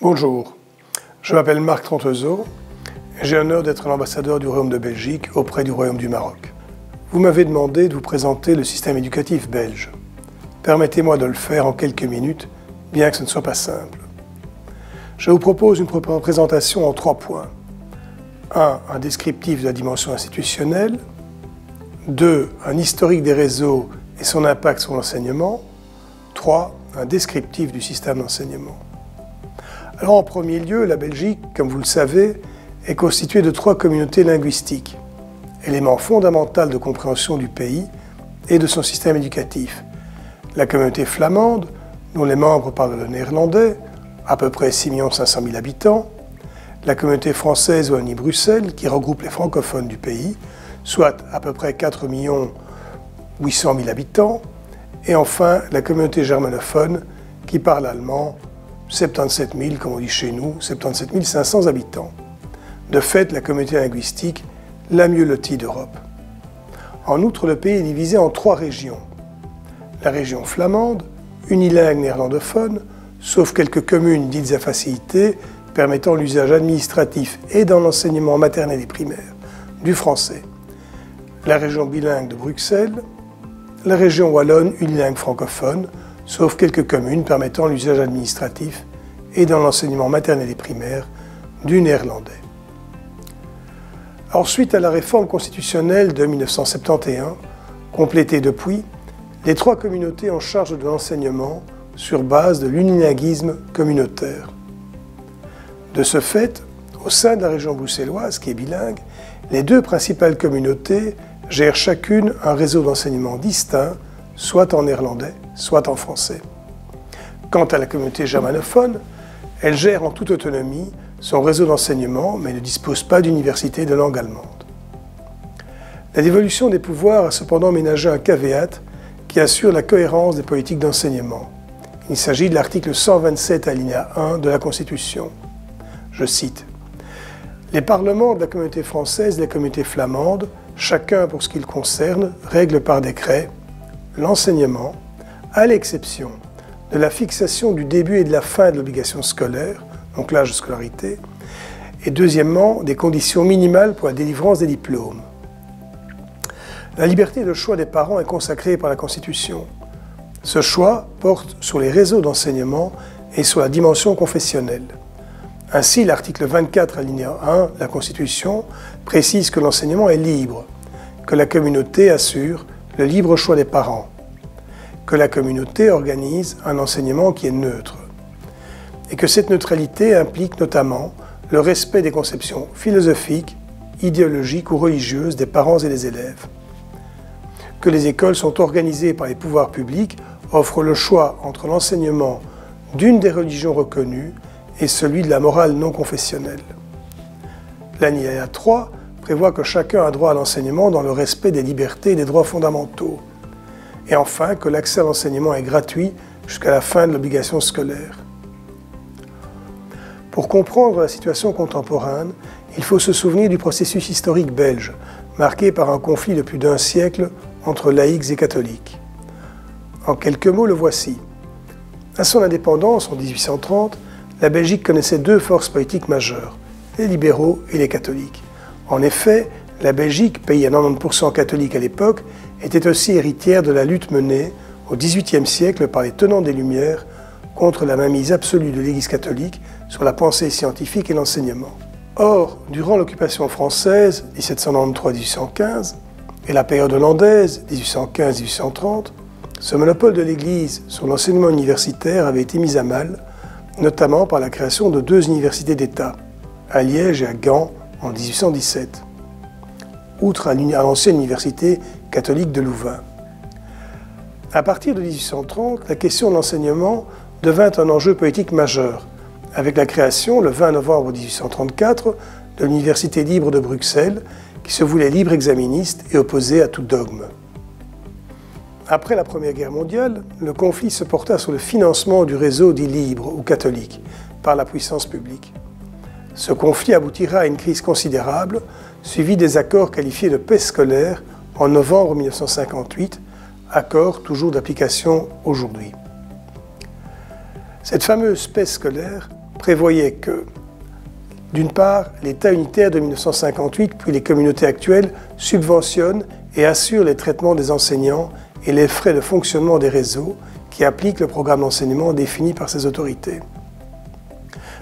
Bonjour, je m'appelle Marc Trontezeau et j'ai l'honneur d'être l'ambassadeur du Royaume de Belgique auprès du Royaume du Maroc. Vous m'avez demandé de vous présenter le système éducatif belge. Permettez-moi de le faire en quelques minutes, bien que ce ne soit pas simple. Je vous propose une présentation en 3 points. 1. Un descriptif de la dimension institutionnelle. 2. Un historique des réseaux et son impact sur l'enseignement. 3. Un descriptif du système d'enseignement. Alors en premier lieu, la Belgique, comme vous le savez, est constituée de 3 communautés linguistiques, élément fondamental de compréhension du pays et de son système éducatif. La communauté flamande, dont les membres parlent le néerlandais, à peu près 6 500 000 habitants, la communauté française Wallonie-Bruxelles, qui regroupe les francophones du pays, soit à peu près 4 800 000 habitants, et enfin la communauté germanophone, qui parle allemand, 77 000, comme on dit chez nous, 77 500 habitants. De fait, la communauté linguistique la mieux lotie d'Europe. En outre, le pays est divisé en 3 régions. La région flamande, unilingue néerlandophone, sauf quelques communes dites à facilité, permettant l'usage administratif et dans l'enseignement maternel et primaire du français. La région bilingue de Bruxelles, la région wallonne unilingue francophone, sauf quelques communes permettant l'usage administratif et dans l'enseignement maternel et primaire du néerlandais. Alors, suite à la réforme constitutionnelle de 1971, complétée depuis, les 3 communautés en charge de l'enseignement sur base de l'unilinguisme communautaire. De ce fait, au sein de la région bruxelloise, qui est bilingue, les 2 principales communautés gèrent chacune un réseau d'enseignement distinct, soit en néerlandais, soit en français. Quant à la communauté germanophone, elle gère en toute autonomie son réseau d'enseignement, mais ne dispose pas d'université de langue allemande. La dévolution des pouvoirs a cependant ménagé un caveat qui assure la cohérence des politiques d'enseignement. Il s'agit de l'article 127 alinéa 1 de la Constitution. Je cite : « Les parlements de la communauté française et de la communauté flamande, chacun pour ce qui le concerne, règlent par décret l'enseignement, à l'exception de la fixation du début et de la fin de l'obligation scolaire, donc l'âge de scolarité, et deuxièmement, des conditions minimales pour la délivrance des diplômes. La liberté de choix des parents est consacrée par la Constitution. Ce choix porte sur les réseaux d'enseignement et sur la dimension confessionnelle. Ainsi, l'article 24 alinéa 1 de la Constitution précise que l'enseignement est libre, que la communauté assure le libre choix des parents, que la communauté organise un enseignement qui est neutre, et que cette neutralité implique notamment le respect des conceptions philosophiques, idéologiques ou religieuses des parents et des élèves, que les écoles sont organisées par les pouvoirs publics, offrent le choix entre l'enseignement d'une des religions reconnues et celui de la morale non confessionnelle. L'alinéa 3 prévoit que chacun a droit à l'enseignement dans le respect des libertés et des droits fondamentaux. Et enfin, que l'accès à l'enseignement est gratuit jusqu'à la fin de l'obligation scolaire. Pour comprendre la situation contemporaine, il faut se souvenir du processus historique belge, marqué par un conflit de plus d'1 siècle entre laïcs et catholiques. En quelques mots, le voici. À son indépendance, en 1830, la Belgique connaissait 2 forces politiques majeures, les libéraux et les catholiques. En effet, la Belgique, pays à 90% catholique à l'époque, était aussi héritière de la lutte menée au XVIIIe siècle par les tenants des Lumières contre la mainmise absolue de l'Église catholique sur la pensée scientifique et l'enseignement. Or, durant l'occupation française, 1793-1815, et la période hollandaise, 1815-1830, ce monopole de l'Église sur l'enseignement universitaire avait été mis à mal, notamment par la création de 2 universités d'État, à Liège et à Gand en 1817, outre à l'ancienne université catholique de Louvain. À partir de 1830, la question de l'enseignement devint un enjeu politique majeur, avec la création, le 20 novembre 1834, de l'Université libre de Bruxelles, qui se voulait libre exaministe et opposée à tout dogme. Après la Première Guerre mondiale, le conflit se porta sur le financement du réseau dit libre ou catholique par la puissance publique. Ce conflit aboutira à une crise considérable, suivie des accords qualifiés de paix scolaire en novembre 1958, accords toujours d'application aujourd'hui. Cette fameuse paix scolaire prévoyait que, d'une part, l'État unitaire de 1958 puis les communautés actuelles subventionnent et assurent les traitements des enseignants et les frais de fonctionnement des réseaux qui appliquent le programme d'enseignement défini par ces autorités.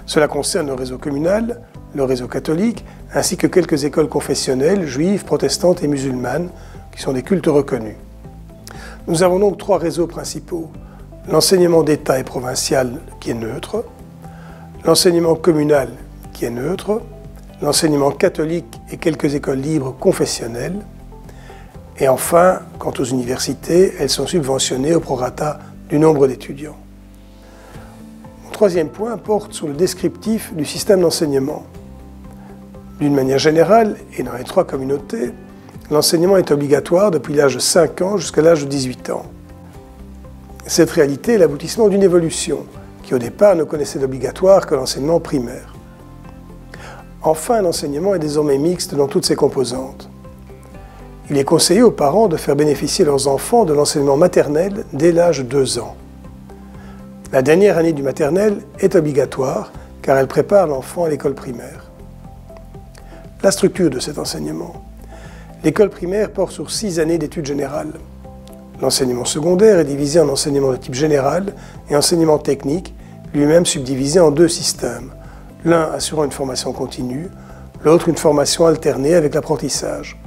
Cela concerne le réseau communal, le réseau catholique, ainsi que quelques écoles confessionnelles, juives, protestantes et musulmanes, qui sont des cultes reconnus. Nous avons donc 3 réseaux principaux. L'enseignement d'État et provincial, qui est neutre, l'enseignement communal, qui est neutre, l'enseignement catholique et quelques écoles libres confessionnelles, et enfin, quant aux universités, elles sont subventionnées au prorata du nombre d'étudiants. Mon 3e point porte sur le descriptif du système d'enseignement. D'une manière générale, et dans les 3 communautés, l'enseignement est obligatoire depuis l'âge de 5 ans jusqu'à l'âge de 18 ans. Cette réalité est l'aboutissement d'une évolution qui au départ ne connaissait d'obligatoire que l'enseignement primaire. Enfin, l'enseignement est désormais mixte dans toutes ses composantes. Il est conseillé aux parents de faire bénéficier leurs enfants de l'enseignement maternel dès l'âge de 2 ans. La dernière année du maternel est obligatoire car elle prépare l'enfant à l'école primaire. La structure de cet enseignement. L'école primaire porte sur 6 années d'études générales. L'enseignement secondaire est divisé en enseignement de type général et enseignement technique, lui-même subdivisé en 2 systèmes, l'un assurant une formation continue, l'autre une formation alternée avec l'apprentissage.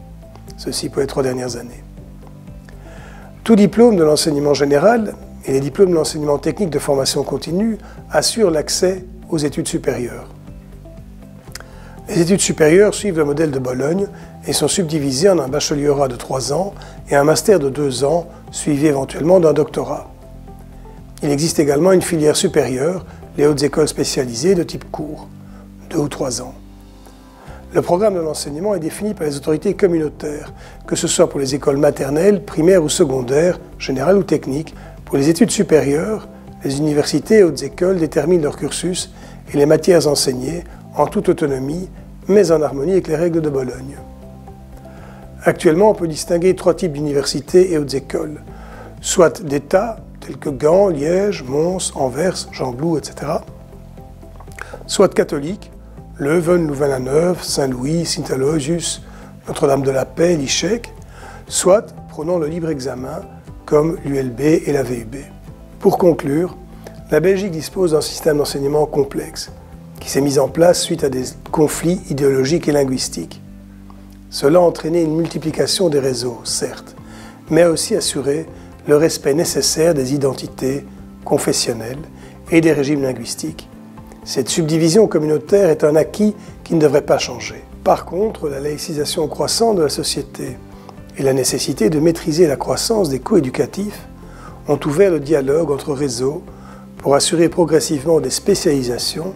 Ceci pour les 3 dernières années. Tout diplôme de l'enseignement général et les diplômes de l'enseignement technique de formation continue assurent l'accès aux études supérieures. Les études supérieures suivent le modèle de Bologne et sont subdivisées en un baccalauréat de 3 ans et un master de 2 ans, suivi éventuellement d'un doctorat. Il existe également une filière supérieure, les hautes écoles spécialisées de type cours, 2 ou 3 ans. Le programme de l'enseignement est défini par les autorités communautaires, que ce soit pour les écoles maternelles, primaires ou secondaires, générales ou techniques. Pour les études supérieures, les universités et hautes écoles déterminent leur cursus et les matières enseignées en toute autonomie, mais en harmonie avec les règles de Bologne. Actuellement, on peut distinguer 3 types d'universités et hautes écoles, soit d'État, tels que Gand, Liège, Mons, Anvers, Gembloux, etc., soit catholiques, Leuven, Louvain-la-Neuve, Saint-Louis, Sint-Aloysius, Notre-Dame-de-la-Paix, l'ICHEC, soit prônant le libre examen, comme l'ULB et la VUB. Pour conclure, la Belgique dispose d'un système d'enseignement complexe, qui s'est mis en place suite à des conflits idéologiques et linguistiques. Cela a entraîné une multiplication des réseaux, certes, mais a aussi assuré le respect nécessaire des identités confessionnelles et des régimes linguistiques. Cette subdivision communautaire est un acquis qui ne devrait pas changer. Par contre, la laïcisation croissante de la société et la nécessité de maîtriser la croissance des coûts éducatifs ont ouvert le dialogue entre réseaux pour assurer progressivement des spécialisations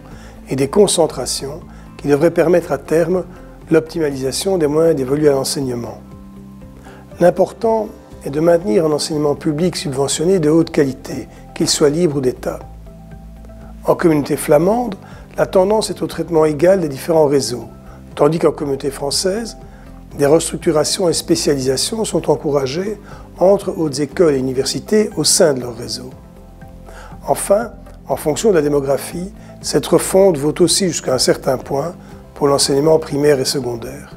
et des concentrations qui devraient permettre à terme l'optimalisation des moyens dévolus à l'enseignement. L'important est de maintenir un enseignement public subventionné de haute qualité, qu'il soit libre ou d'État. En communauté flamande, la tendance est au traitement égal des différents réseaux, tandis qu'en communauté française, des restructurations et spécialisations sont encouragées entre hautes écoles et universités au sein de leur réseau. Enfin, en fonction de la démographie, cette refonte vaut aussi jusqu'à un certain point pour l'enseignement primaire et secondaire.